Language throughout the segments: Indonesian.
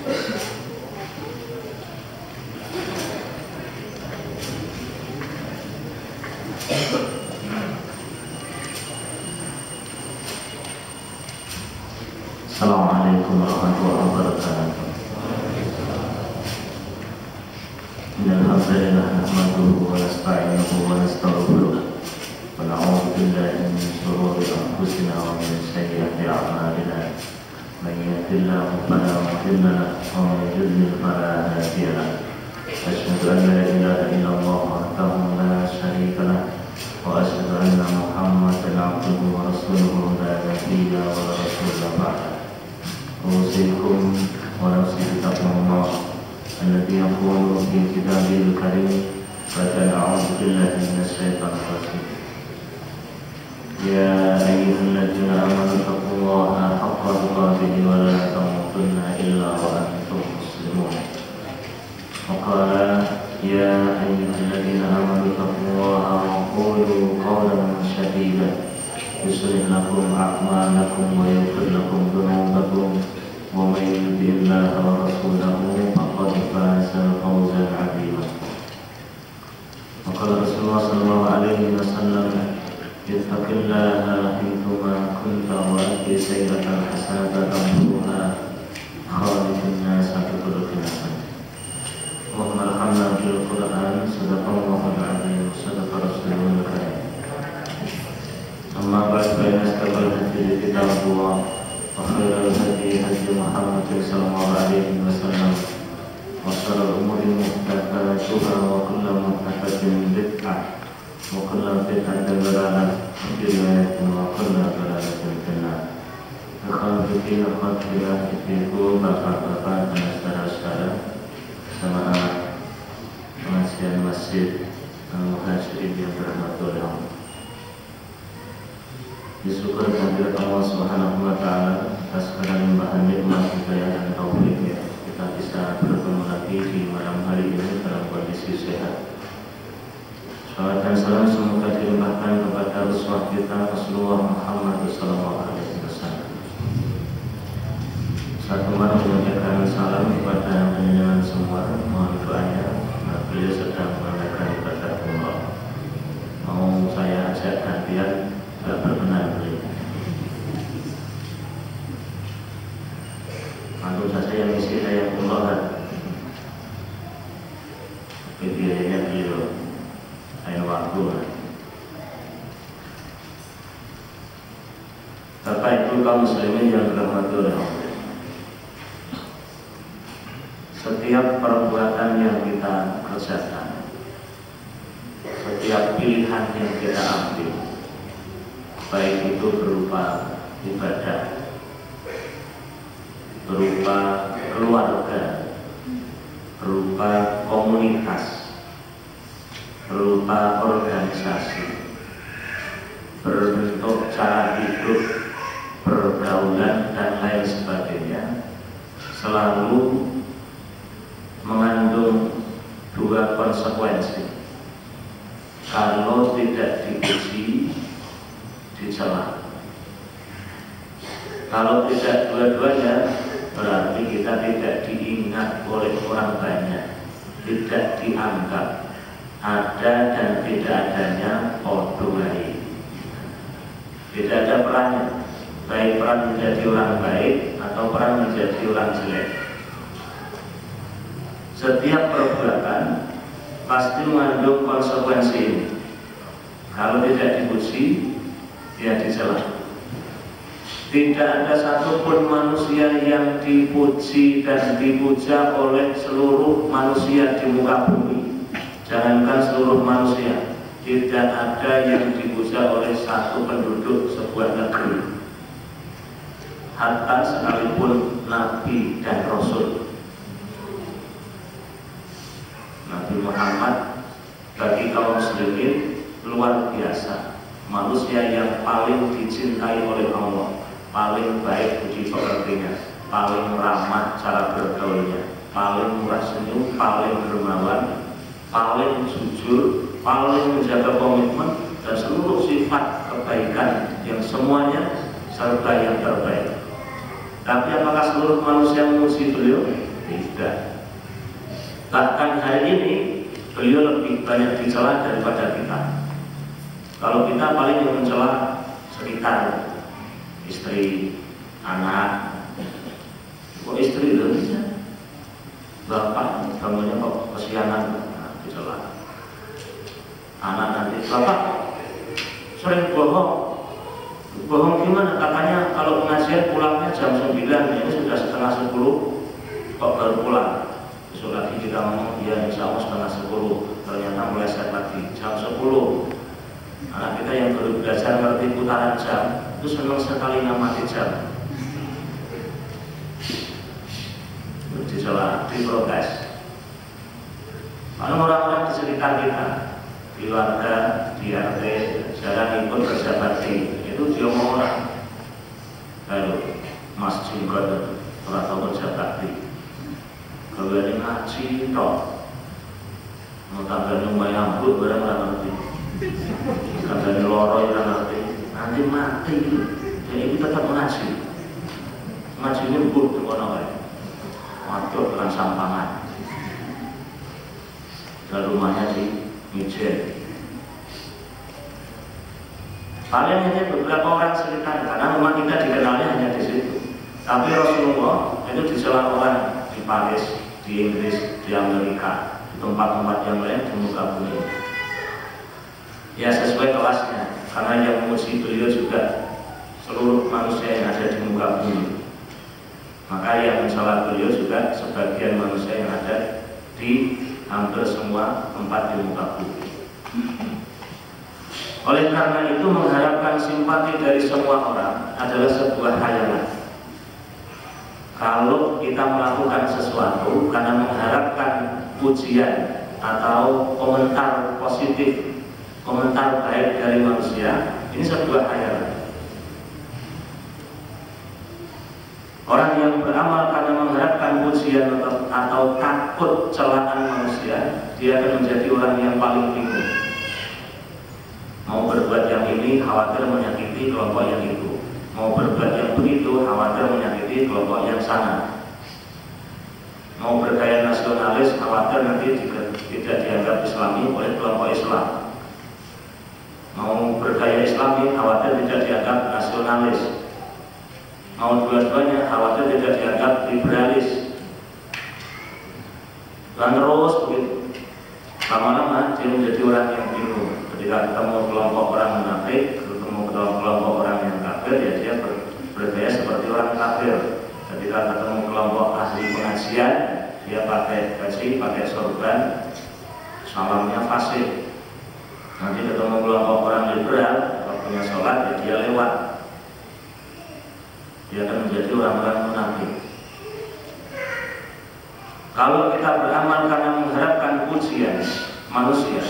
Assalamualaikum warahmatullahi wabarakatuh. Innal hamdalillah nahmaduhu wa nasta'inuhu wa nastaghfiruh wa na'udzu billahi min shururi anfusina wa min sayyiati a'malina. Man yahdihillahu fala mudilla lahu wa man yudlil fala hadiya lahu. Asyhadu an la ilaha illallah wahdahu la syarika lahu wa asyhadu anna Muhammadan 'abduhu wa rasuluhu la nabiyya wa la rasula ba'da. أوصيكم ونفسي بتقوى الله الذي يقول في كتابه الكريم بعد أعوذ بالله من الشيطان الرجيم يا أيها الذين آمنوا اتقوا الله حق تقاته ولا تموتن إلا وأنتم مسلمون وقال يا أيها الذين آمنوا اتقوا الله وقولوا قولا سديدا يصلح لكم أعمالكم ويغفر لكم ذنوبكم ومن يطع الله ورسوله فقد فاز فوزا عظيما. وقال رسول الله صلى الله عليه وسلم اتق الله حيثما كنت وأتِ السيئة الحسنة تمحوها خالق الناس بخلق حسن. اللهم ارحمنا بالقرآن صدق الله العظيم صدق رسوله الكريم. أما بعد فإن أصدق الحديث كتاب الله وخير الهدي هدي محمد صلى الله عليه وسلم وشر الأمور محدثاتها وكل محدثة بدعة وكل بدعة ضلالة وكل ضلالة في النار. Ikhwati ibu bapak-bapak dan saudara-saudara jemaah pengajian Masjid Al-Muhajirin yang dirahmati Allah. Disyukur kehadirat Allah Subhanahu wa Ta'ala atas segala limpahan nikmat, hidayah dan taufiknya, kita bisa bertemu lagi di malam hari ini dalam kondisi sehat. Salawat dan salam semoga dilimpahkan kepada Rasulullah kita Rasulullah Muhammad sallallahu alaihi wasallam. Saya kembali menyampaikan salam kepada penjenengan semua, mohon doanya. Beliau sedang menunaikan ibadah umrah. Mau saya ajak gantian tidak berkenan beliau. Antum saja yang isi saya umroh, tapi biayanya beliau lain waktu. Bapak Ibu kaum muslimin yang dirahmati oleh Allah, setiap perbuatan yang kita kerjakan, setiap pilihan yang kita ambil, baik itu berupa ibadah, berupa keluarga, berupa komunitas, berupa organisasi, berbentuk cara hidup, pergaulan dan lain sebagainya, selalu mengandung dua konsekuensi. Kalau tidak dipuji, dicela. Kalau tidak dua-duanya, berarti kita tidak diingat oleh orang banyak, tidak dianggap, ada dan tidak adanya odongai. Tidak ada perannya, baik peran menjadi orang baik atau peran menjadi orang jelek. Setiap perbuatan pasti mengandung konsekuensi ini. Kalau tidak dipuji, dia dicela. Tidak ada satupun manusia yang dipuji dan dipuja oleh seluruh manusia di muka bumi. Jangankan seluruh manusia, tidak ada yang dipuja oleh satu penduduk sebuah negeri, hatta sekalipun Nabi dan Rasul. Nabi Muhammad bagi kaum muslimin luar biasa, manusia yang paling dicintai oleh Allah, paling baik budi pekertinya, paling ramah cara bergaulnya, paling murah senyum, paling dermawan, paling jujur, paling menjaga komitmen dan seluruh sifat kebaikan yang semuanya serta yang terbaik. Tapi apakah seluruh manusia memuji beliau? Tidak. Bahkan hari ini beliau lebih banyak dicela daripada kita. Kalau kita paling yang mencela sekitar istri, anak. Kok istri itu bisa? Bapak bangunnya kok kesiangan, dicela. Anak nanti, bapak sering bohong. Bohong gimana? Katanya kalau pengajian pulangnya jam 9, ini sudah setengah 10, kok baru pulang. Besok lagi kita ngomong, dia insya Allah setengah 10, ternyata meleset lagi jam 10. Anak kita yang baru belajar ngerti putaran jam itu senang sekali ngamati jam. Dicela, diprotes. Lalu orang-orang di sekitar kita, di warga, di RT, jarang ikut kerja bakti. Itu diomong orang. Lalu Mas Jinggot orang tahu kerja bakti. Kalau ada ngaji toh, mau tambah nyumbai ambut barang orang ngerti. Tambah loro orang ngerti. Nanti mati. Jadi kita tetap ngaji. Ngaji ini buk di mana? Waduh dengan sampangan. Dan rumahnya di Mijen. Paling hanya beberapa orang sekitar, karena rumah kita dikenalnya hanya di situ. Tapi Rasulullah itu dicela orang di Paris, di Inggris, di Amerika, di tempat-tempat yang lain di muka bumi. Ya sesuai kelasnya, karena yang memuji beliau juga seluruh manusia yang ada di muka bumi. Maka yang mencela beliau juga sebagian manusia yang ada di hampir semua tempat di muka bumi. Oleh karena itu mengharapkan simpati dari semua orang adalah sebuah khayalan. Kalau kita melakukan sesuatu karena mengharapkan pujian atau komentar positif, komentar baik dari manusia, ini sebuah khayalan. Orang yang beramal karena mengharapkan pujian atau takut celaan manusia, dia akan menjadi orang yang paling bingung. Mau berbuat yang ini khawatir menyakiti kelompok yang itu. Mau berbuat yang begitu khawatir menyakiti kelompok yang sana. Mau bergaya nasionalis khawatir nanti tidak dianggap Islami oleh kelompok Islam. Mau bergaya Islami khawatir tidak dianggap nasionalis. Mau dua-duanya khawatir tidak dianggap liberalis. Dan terus begitu. Lama-lama dia menjadi orang yang bingung. Ketika ketemu kelompok orang munafik, ketemu kelompok orang yang kafir, ya dia bergaya seperti orang kafir. Ketika ketemu kelompok ahli pengajian, dia pakai gaji, pakai sorban, salamnya fasih. Nanti ketemu kelompok orang liberal, waktunya sholat, ya dia lewat. Dia akan menjadi orang-orang munafik. Kalau kita beramal karena mengharapkan pujian manusia,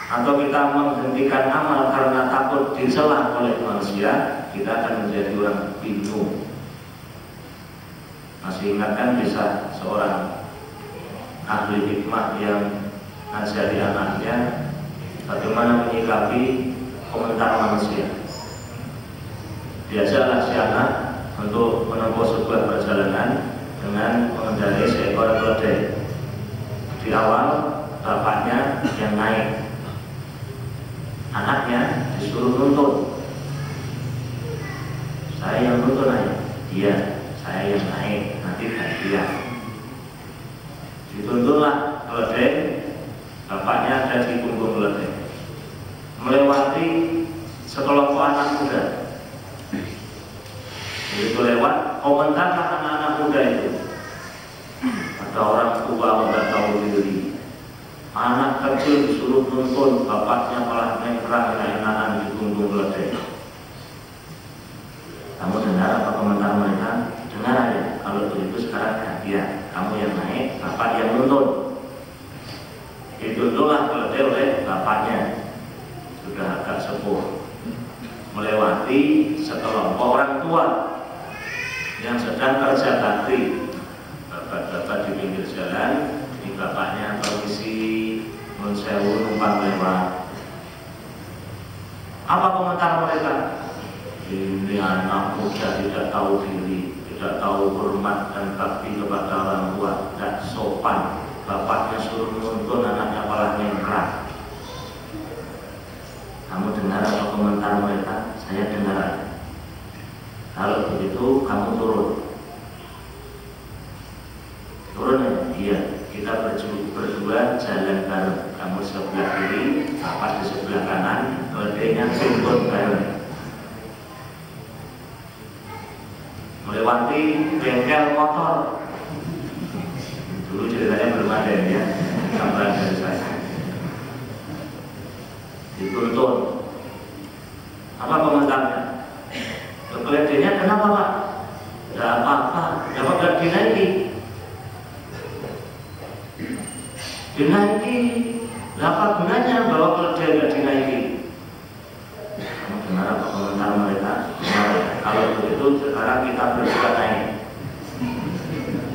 atau kita menghentikan amal karena takut dicela oleh manusia, kita akan menjadi orang bingung. Masih ingat kan bisa seorang ahli hikmah yang ngajari anaknya bagaimana menyikapi komentar manusia. Biasalah si anak untuk menempuh sebuah perjalanan dengan mengendarai seekor keledai. Di awal bapaknya yang naik, anaknya disuruh nuntun. Saya yang nuntun aja. Iya, saya yang naik, nanti gantian. Dituntunlah keledai, bapaknya ada di punggung keledai, melewati sekelompok anak muda. Begitu lewat, komentarlah anak-anak muda itu. Ada orang tua nggak tahu diri, anak kecil disuruh nuntun, bapaknya malah nengkrang enak-enakan di punggung keledai. Kamu dengar apa komentar mereka? Dengar aja. Kalau begitu sekarang gantian, kamu yang naik, bapak yang nuntun. Dituntunlah keledai oleh bapaknya, sudah agak sepuh, melewati sekelompok orang tua yang sedang kerja bakti. Bapak-bapak di pinggir jalan, ini bapaknya permisi, nun sewu, numpang lewat. Apa komentar mereka? Ini anak muda tidak tahu diri, tidak tidak tahu hormat dan bakti kepada orang tua, tidak sopan. Bapaknya suruh menuntun, anaknya malah nyengkrak. Kamu dengar apa komentar mereka? Saya dengar. Kalau begitu kamu turun. Turun ya? Iya. Kita berdua jalan bareng. Kamu sebelah kiri, bapak di sebelah kanan, keledainya turun bareng. Melewati bengkel motor. Dulu ceritanya belum ada ya, gambaran dari saya. Dituntun. Apa komentarnya? Keledainya kenapa Pak? Tidak apa-apa, dapat gak dinaiki. Dinaiki, apa gunanya bahwa keledai gak dinaiki? Kamu dengar apa komentar mereka? Kalau begitu sekarang kita berdua naik.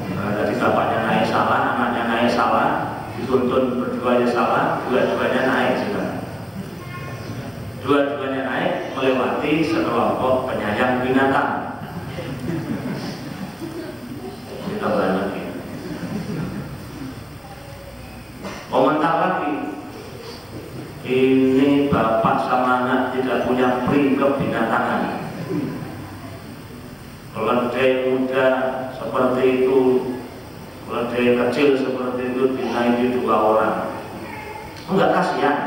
Karena tadi bapaknya naik salah, anaknya naik salah, dituntun berduanya salah, dua-duanya naik sekarang. Dua-duanya naik melewati sekelompok penyayang binatang. Kita balik lagi. Komentar lagi. Ini bapak sama anak tidak punya pri kebinatangan. Keledai muda seperti itu, keledai kecil seperti itu dinaiki dua orang. Enggak kasihan.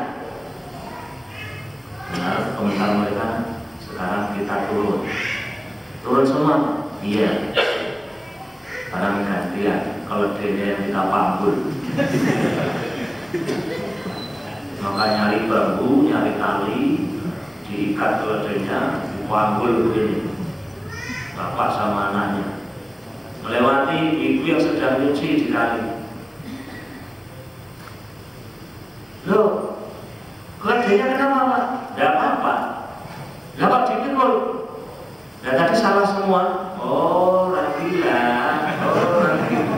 Nah, komentar mereka, sekarang kita turun. Turun semua? Iya. Sekarang gantian, keledainya yang kita panggul. Maka nyari bambu, nyari tali, diikat keledainya, dipanggul begini. Bapak sama anaknya melewati ibu yang sedang nyuci di kali. Loh, keledainya kenapa Pak? Tidak apa-apa. Dapat dipikul. Dan tadi salah semua. Oh, orang gila. Oh, orang gila.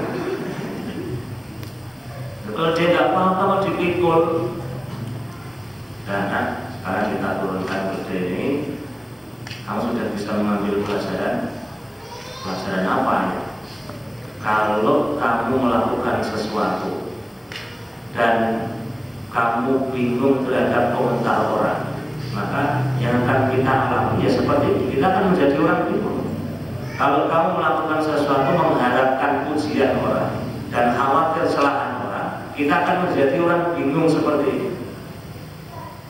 Keledai tidak apa-apa kalau dipikul. Dan sekarang kita turunkan keledai ini. Kamu sudah bisa mengambil pelajaran. Pelajaran apa ya? Kalau kamu melakukan sesuatu dan kamu bingung terhadap komentar orang, maka yang akan kita alami ya seperti itu. Kita akan menjadi orang bingung. Kalau kamu melakukan sesuatu mengharapkan pujian orang dan khawatir kesalahan orang, kita akan menjadi orang bingung seperti itu.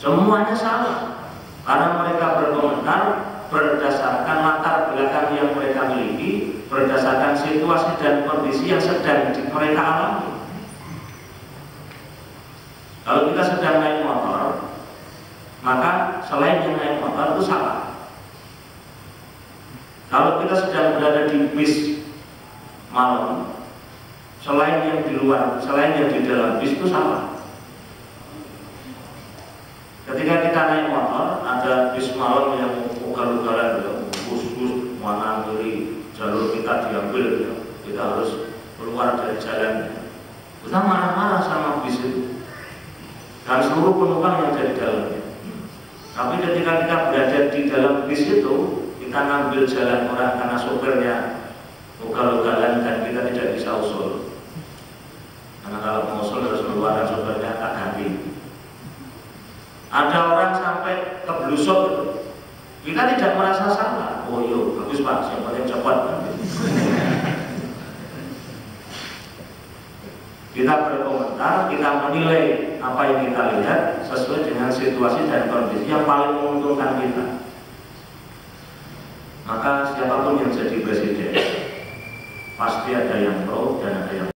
Semuanya salah karena mereka berkomentar berdasarkan latar belakang yang mereka miliki, berdasarkan situasi dan kondisi yang sedang mereka alami. Kalau kita sedang naik motor, maka selain yang naik motor itu salah. Kalau kita sedang berada di bis malam, selain yang di luar, selain yang di dalam bis itu salah. Ketika kita naik motor, ada bis malam yang ugal-ugalan, bus-bus mana kiri, jalur kita diambil, kita harus keluar dari jalan. Kita marah-marah sama bis itu dan seluruh penumpang yang ada di dalamnya. Tapi ketika kita berada di dalam bis itu, kita ngambil jalan orang karena sopirnya ugal-ugalan dan kita tidak bisa usul. Karena kalau mau usul harus mengeluarkan sopirnya, tak ganti. Ada orang sampai keblusok, kita tidak merasa salah. Oh iya, bagus Pak, yang penting cepat. Kita berkomentar, kita menilai apa yang kita lihat sesuai dengan situasi dan kondisi yang paling menguntungkan kita. Maka siapapun yang jadi presiden, pasti ada yang pro dan ada yang